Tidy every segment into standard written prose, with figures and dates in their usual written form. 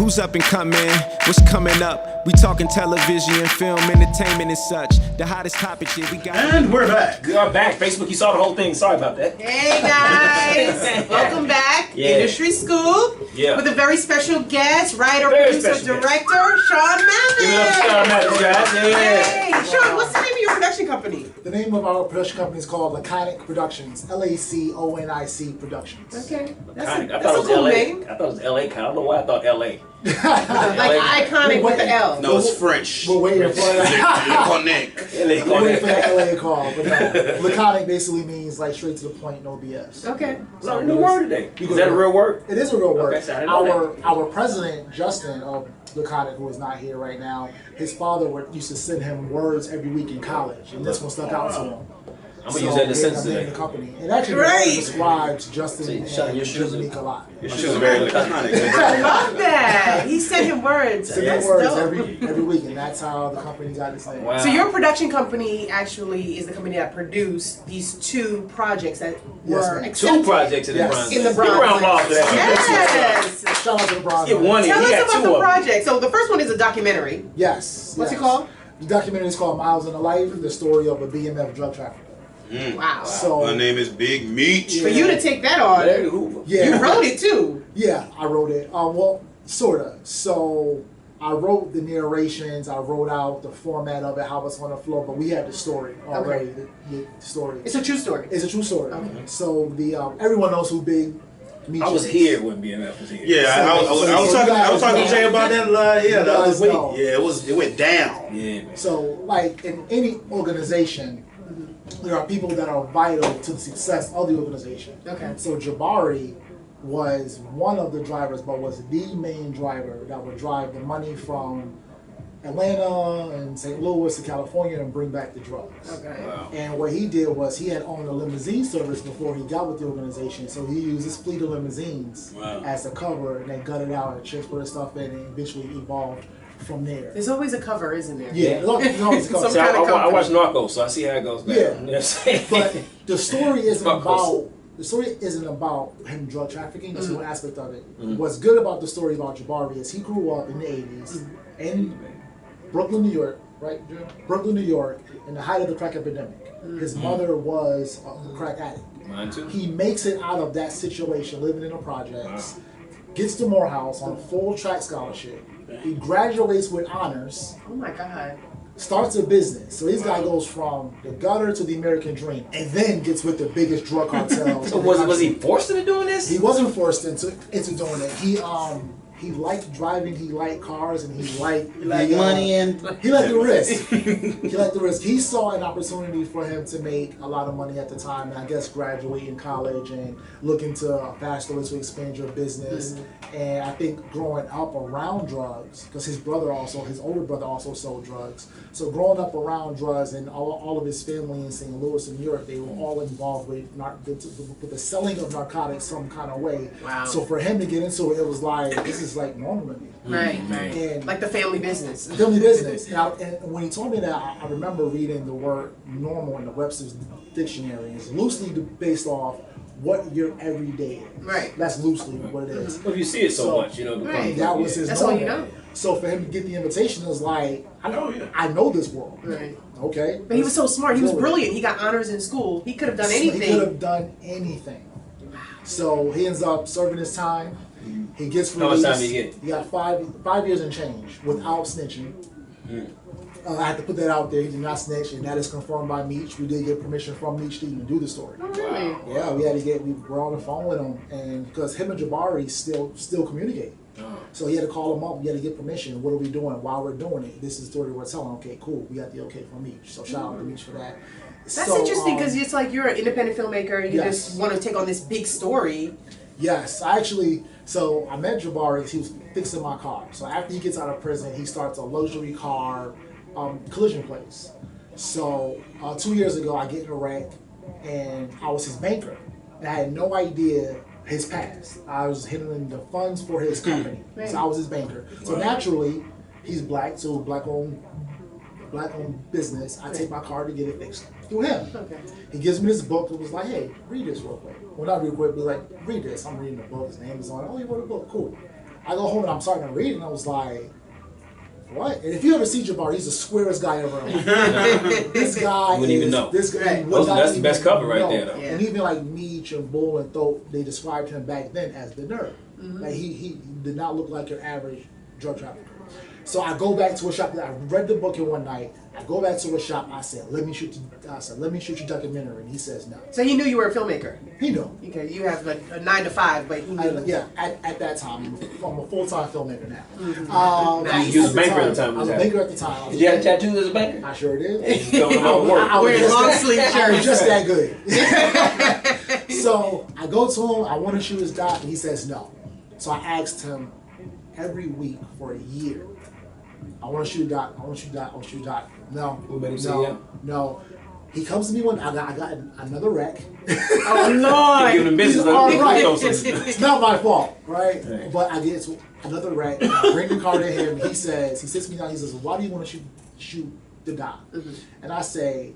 Who's up and coming? What's coming up? We talking television, film, entertainment and such. The hottest topics here we got. And we're back. We are back. Facebook, you saw the whole thing. Sorry about that. Hey guys, welcome back. Yeah. Industry Scoop with a very special guest, writer, producer, director, Shaun Mathis. Give it up to Shaun Mathis, guys. Yeah. Hey, Shaun, what's the name of your production company? The name of our production company is called Laconic Productions. LACONIC Productions. Okay, I that's thought a it was cool LA. name. I thought it was LA. I don't know why I thought LA. Like iconic with the L. No, it's French. We're waiting for Laconic. We're waiting for that LA call. But no, laconic basically means like straight to the point, no BS. Okay. Learned a new word today. Is that a real word? It is a real word. Okay, so I didn't know Our president, Justin of Laconic, who is not here right now, his father used to send him words every week in college, and this one stuck out to him. I'm gonna use that in the sentence today. today. The company. It actually describes Justin and your shoes Dominique a lot. Your shoes are very laconic. I love that. He sent him words. Send That's words dope. every week, and that's how the company got its name. Wow. So your production company actually is the company that produced these two projects that were accepted. Two projects in the Yes. Bronz. In the Give a round of Bronz. applause for that. Yes. Shout out to the Bronz. Get one in. Tell He us got about two the of them. project. So the first one is a documentary. Yes. What's yes. it called? The documentary is called Miles in a Life, the story of a BMF drug trafficker. Wow. So My name is Big Meat. For you to take that on, Larry Hoover. yeah, you wrote it too. Yeah, I wrote it. Well, sorta. So I wrote the narrations. I wrote out the format of it, how it's going to flow. But we had the story already. Okay. The story. It's a true story. It's a true story. Okay. So the everyone knows who Big Meat I was is. here when BMF was here. Yeah, I was talking to Jay about that. The other week. know. Yeah, it went down. Yeah, man. So, like in any organization, there are people that are vital to the success of the organization. Okay. So Jabari was one of the drivers, but was the main driver that would drive the money from Atlanta and St. Louis to California and bring back the drugs. Okay. Wow. And what he did was he had owned a limousine service before he got with the organization, so he used his fleet of limousines as a cover and then gutted out and transported stuff in and eventually evolved from there. There's always a cover, isn't there? Yeah, there's always a cover. Some See, kind of I watch company. Narcos, so I see how it goes down. Yeah. You know what I'm saying? But the story isn't Narcos. about him drug trafficking. That's one aspect of it. What's good about the story about Jabari is he grew up in the 80s in Brooklyn, New York, right? Brooklyn, New York, in the height of the crack epidemic. His mother was a crack addict. Mine too. He makes it out of that situation, living in the projects, gets to Morehouse on a full track scholarship. He graduates with honors, Oh my God. starts a business. So this guy goes from the gutter to the American dream, and then gets with the biggest drug cartels. So in the was country. he forced into doing this? He wasn't forced into doing it. He liked driving. He liked cars, and he liked money and he liked the risk. He liked the risk. He saw an opportunity for him to make a lot of money at the time, and I guess graduating college and looking to a faster way to expand your business. And I think growing up around drugs, because his older brother also sold drugs. So growing up around drugs and all of his family in St. Louis and New York, they were all involved with the selling of narcotics some kind of way. Wow. So for him to get into it, it was like, this is like normal to me. Right. And Like the family business. family business. And when he told me that, I remember reading the word normal in the Webster's dictionary. It's loosely based off what your everyday is. Right. That's loosely what it is. Well, if you see it so much, you know. Right. That was his That's normal. all you know. So for him to get the invitation, it was like, I know this world. Right. Okay. But he was so smart. He was Really. brilliant. He got honors in school. He could have done anything. He could have done anything. So he ends up serving his time. He gets How released. much time did he get? He got 5 years and change without snitching. I have to put that out there. He did not snitch, and that is confirmed by Meech. We did get permission from Meech to even do the story. Oh, really? Yeah, we were on the phone with him, and because him and Jabari still communicate. So he had to call him up. We had to get permission. What are we doing? Why we're doing it? This is the story we're telling. Okay, cool. We got the okay from Meech. So shout out to Meech for that. That's interesting because it's like you're an independent filmmaker. You Yes. just want to take on this big story. Yes, so I met Jabari. He was fixing my car. So after he gets out of prison, he starts a luxury car collision place. So 2 years ago, I get in a wreck, and I was his banker. And I had no idea his past. I was handling the funds for his company. Right. So I was his banker. So naturally, he's black, so black-owned business. I take my car to get it fixed through him. Okay. He gives me this book and was like, hey, read this real quick. Well, not real quick, but like, read this. I'm reading the book. His name is on it. Oh, you wrote a book. Cool. I go home and I'm starting to read, and I was like, what? And if you ever see Jabari, he's the squarest guy ever. This guy You wouldn't even know. This guy, That's the best cover right there, though. Yeah. And even like Meech and Bull and Thope, they described him back then as the nerd. Like he did not look like your average drug trafficker. So I go back to a shop. I read the book in one night. I go back to a shop. I said, "Let me shoot your documentary." And he says, "No." So he knew you were a filmmaker. He knew. Okay, you have a 9 to 5, but he knew. Yeah, at that time, I'm a full-time filmmaker now. Nice. You was a banker at the time. I was a banker at the time. Did you have tattoos as a banker? I sure did. Wearing long sleeve I was shirts. just that good. So I go to him. I want to shoot his doc, and he says no. So I asked him every week for a year. I want to shoot doc. I want to shoot doc. I want to shoot doc. No. Who made him say yeah? No. He comes to me when I got another wreck. Oh Lord! Giving him business. All right. It's It's not my fault, right? Right. But I get to another wreck. I bring the car to him. He sits me down. He says, "Why do you want to shoot the doc?" And I say,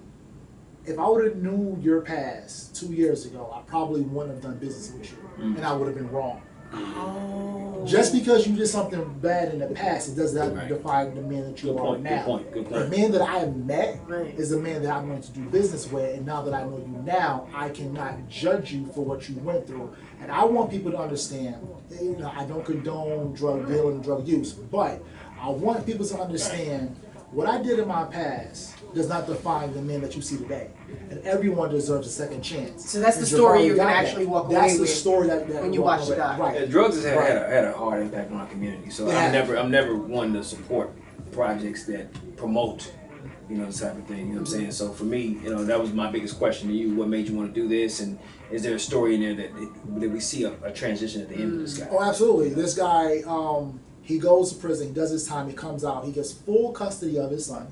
if I would have knew your past 2 years ago, I probably wouldn't have done business with you, and I would have been wrong. Oh. Just because you did something bad in the past, it does not Right. define the man that you Good are point, now. good point. The man that I have met Right. is the man that I'm going to do business with, and now that I know you now, I cannot judge you for what you went through. And I want people to understand, you know, I don't condone drug dealing and drug use, but I want people to understand what I did in my past does not define the man that you see today. And everyone deserves a second chance. So that's the And story Jabari you're gonna got that. actually walk away That's the with story that when you walk watch the away. doc. Right. Drugs has Right. had a hard impact on our community. So Yeah. I'm never one to support projects that promote, you know, this type of thing. You know what I'm saying? So for me, you know, that was my biggest question to you. What made you want to do this? And is there a story in there that we see a transition at the end of this guy? Oh, absolutely. This guy, he goes to prison, he does his time, he comes out, he gets full custody of his son.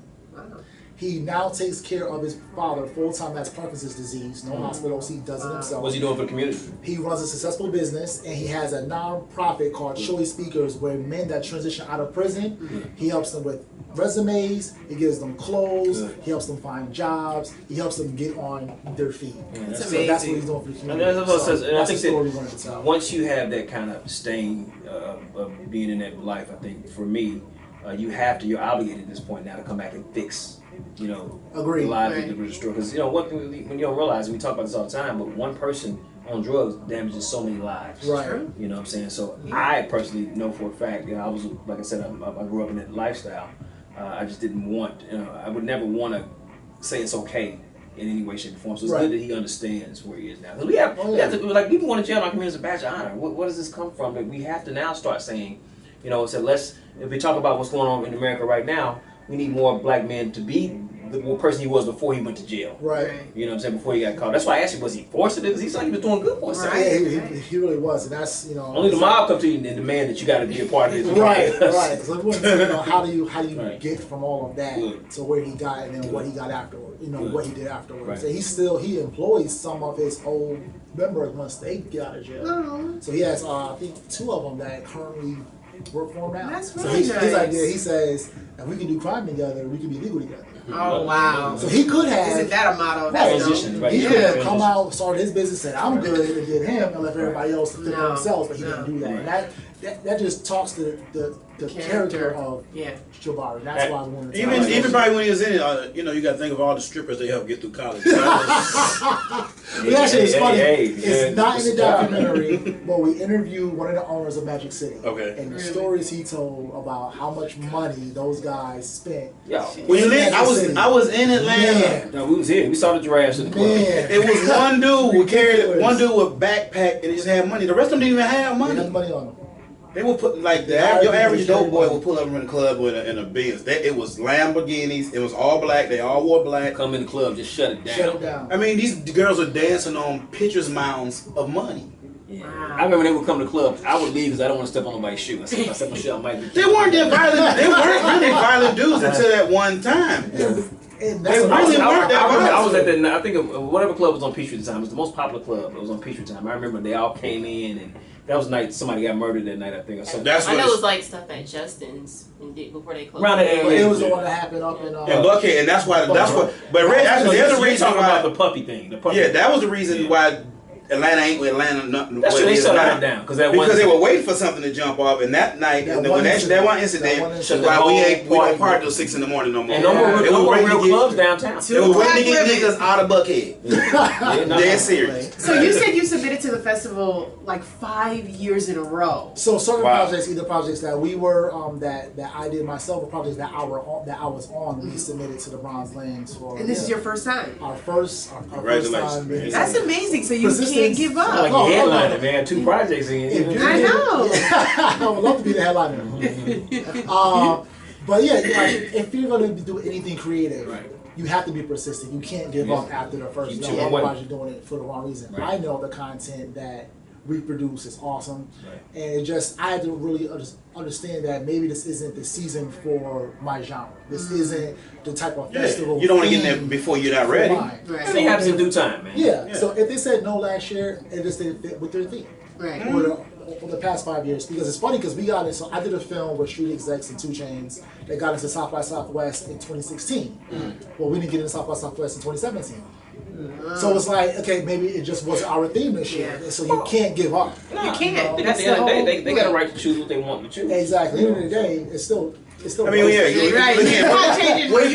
He now takes care of his father full time. That's Parkinson's disease. No hospitals. He does it himself. What's he doing for the community? He runs a successful business, and he has a non-profit called Choice Speakers, where men that transition out of prison, he helps them with resumes, he gives them clothes, he helps them find jobs, he helps them get on their feet. That's So that's what amazing. he's doing for the And community. that's what it says. And I That's think the story that we're going to tell. once you have that kind of stain of being in that life, I think for me, you're obligated at this point now to come back and fix, you know, Agreed. the lives Right. that were destroyed. Because, you know, one thing when you don't realize, and we talk about this all the time, but one person on drugs damages so many lives. Right. You know what I'm saying? So I personally know for a fact, you know, I was, like I said, I grew up in that lifestyle. I just didn't want, you know, I would never want to say it's okay in any way, shape, or form. So it's Right. good that he understands where he is now. Because we have to, like, people want to jail in our community as a badge of honor. What does this come from? That we have to now start saying, you know, so if we talk about what's going on in America right now, we need more black men to be the person he was before he went to jail. Right. You know what I'm saying? Before he got caught. That's why I asked you, was he forced to do this? He seemed like he was doing good for himself. Right. Yeah, he really was, and that's, you know. Only the mob come to you and demand that you got to be a part of his. Right. So you know, how do you Right. get from all of that Good. to where he got, and then what he got afterward? You know, Good. what he did afterwards. Right. And he employs some of his old members once they get out of jail. Oh. So he has I think 2 of them that currently work for him now. That's so really his nice. idea, he says, if we can do crime together, we can be legal together. Oh wow! So he could have. Isn't that a motto? Transition, right. He Yeah. could have Transition. come out, started his business, said I'm good, and did him, and left everybody else to think No. for themselves. But he didn't No. do that. Right. And that just talks to the character of Yeah. Jabari. That's why I wanted to Even probably when he was in it, you know, you got to think of all the strippers they helped get through college. But actually, it's funny. Hey, It's not in the it's a job. documentary, but we interviewed one of the owners of Magic City. Okay. And the stories he told about how much money those guys spent. Yo, When you live, I was in Atlanta. Man, no, we was here. We saw the giraffes in the club. man. It was one dude who carried Ridiculous. one dude with backpack and he just had money. The rest of them didn't even have They had money. money on them. They would put like Yeah, your average people dope boy carry would pull up in the club with in a Benz. It was Lamborghinis. It was all black. They all wore black. Come in the club, just shut it down. Shut it down. I mean, these girls are dancing on pitchers mounds of money. Yeah. Wow. I remember when they would come to the club, I would leave because I don't want to step on nobody's shoe. I said, if I step on shoe, I might be. They weren't that violent. They weren't really violent dudes until that one time. And They that's I was, really I, weren't that I was violent. at that. I think whatever club was on Peachtree at the time. It was the most popular club. It was on Peachtree time. I remember they all came in, and that was the night somebody got murdered that night. I think or something. That's I what know it it's- was like stuff at Justin's before they closed. Around that But area. it was the one that happened up in. And Buckhead, and that's why. But Red, actually, there's a You're reason talking why. about the puppy thing. The puppy Yeah, that was the reason why Atlanta ain't with Atlanta. That's true. They shut that down because they were waiting for something to jump off, and that night, that one incident, why we don't party till 6 in the morning no more. And no more real clubs downtown. They were waiting to get niggas out of Buckhead. Dead serious. So you said you submitted to the festival like 5 years in a row. So certain projects, either projects that we were that I did myself, or projects that I was on, we submitted to the Bronze Lens for. And this is your first time. Our first time. That's amazing. So you can't give up. Like a headliner, man. 2 projects in. I know. I would love to be the headliner. But yeah, like, if you're gonna do anything creative, you have to be persistent. You can't give up after the first film. Otherwise, you're doing it for the wrong reason. I know the content that we produce is awesome, and it just I had to really understand that maybe this isn't the season for my genre. This isn't the type of festival. You don't want to get in there before you're not ready. Everything happens in due time, man. Yeah. So if they said no last year, it just didn't fit with their theme. Right. For the past 5 years, because it's funny because we got it. So I did a film with Street Execs and 2 Chainz that got into South by Southwest in 2016. Well, we didn't get into South by Southwest in 2017. So it's like, okay, maybe it just wasn't our theme this year. So you can't give up. You can't. At the end of the day, they got a right to choose what they want to choose. Exactly. At the end of the day, it's still. I mean, what if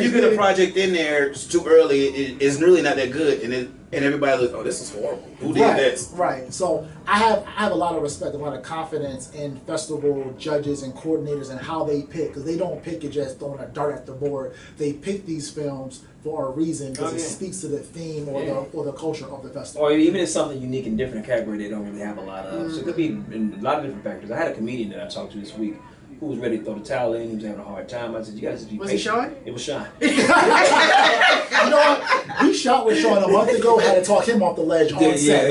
you get a project in there it's too early? It's really not that good, and everybody looks, oh, this is horrible. Who did this? Right. So I have a lot of respect, a lot of confidence in festival judges and coordinators and how they pick, because they don't pick it just throwing a dart at the board. They pick these films for a reason because it speaks to the theme or the culture of the festival. Or even it's something unique and different, a category they don't really have a lot of. So it could be in a lot of different factors. I had a comedian that I talked to this week who was ready to throw the towel in. He was having a hard time. I said, you gotta just be patient. Was it Shaun? It was Shaun. You know what? We shot with Shaun a month ago, had to talk him off the ledge on set.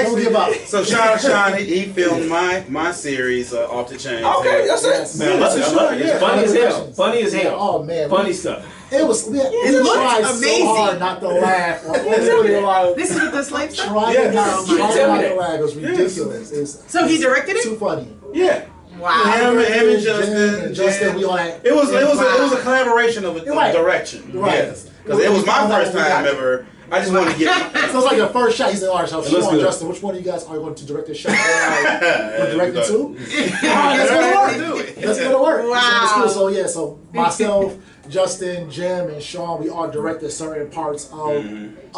Don't give up. So Shaun, he filmed my series, Off the Chain. Okay, that's it. Man, I love it. It's funny as hell. Funny as hell. Oh man, funny stuff. It was. We tried so hard not to laugh. This is with the slave stuff. Trying not to laugh. It was ridiculous. So he directed it? Too funny. Yeah. Wow. Him and Justin, we all had. It was a collaboration of direction. Right. Yes. Because it was my first time ever. I just wanted to get. So it's like your first shot. He said, "All right, so Shaun, Justin, which one of you guys are going to direct this shot? We're directing 2. All right, that's gonna work. That's gonna work. Wow. So yeah, so myself, Justin, Jim, and Shaun, we all directed certain parts of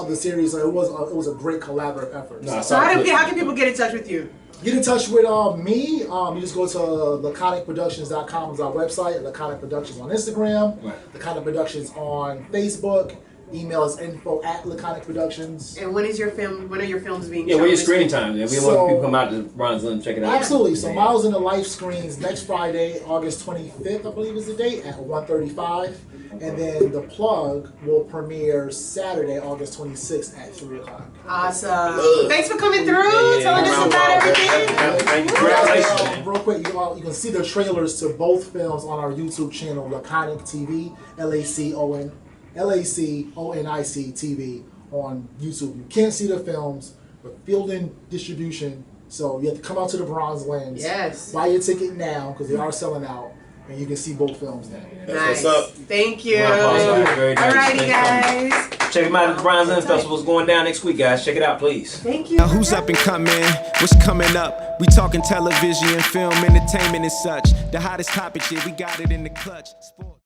the series. So it was a great collaborative effort. So how can people get in touch with you? Get in touch with me. You just go to laconicproductions.com is our website. Laconic Productions on Instagram. Laconic Productions on Facebook. Email is info@laconicproductions. And when are your films being shown? Yeah, where your screening time? If we want people to come out to Bronz and check it out. Absolutely. So Miles in the Life screens next Friday, August 25th, I believe is the date, at 1:35. And then The Plug will premiere Saturday, August 26th at 3 o'clock. Awesome. Thanks for coming through, telling us about everything. Congratulations. Real quick, you can see the trailers to both films on our YouTube channel, Laconic TV, LACONIC TV on YouTube. You can't see the films, but fielding distribution. So you have to come out to the Bronze Lens. Yes. Buy your ticket now because they are selling out, and you can see both films now. Nice. What's up? Thank you. Very nice. Alrighty, guys. Check them out at the Bronz Lens Festival's going down next week, guys. Check it out, please. Thank you. Now who's up and coming? What's coming up? We talking television, film, entertainment and such. The hottest topic shit, we got it in the clutch. Sport.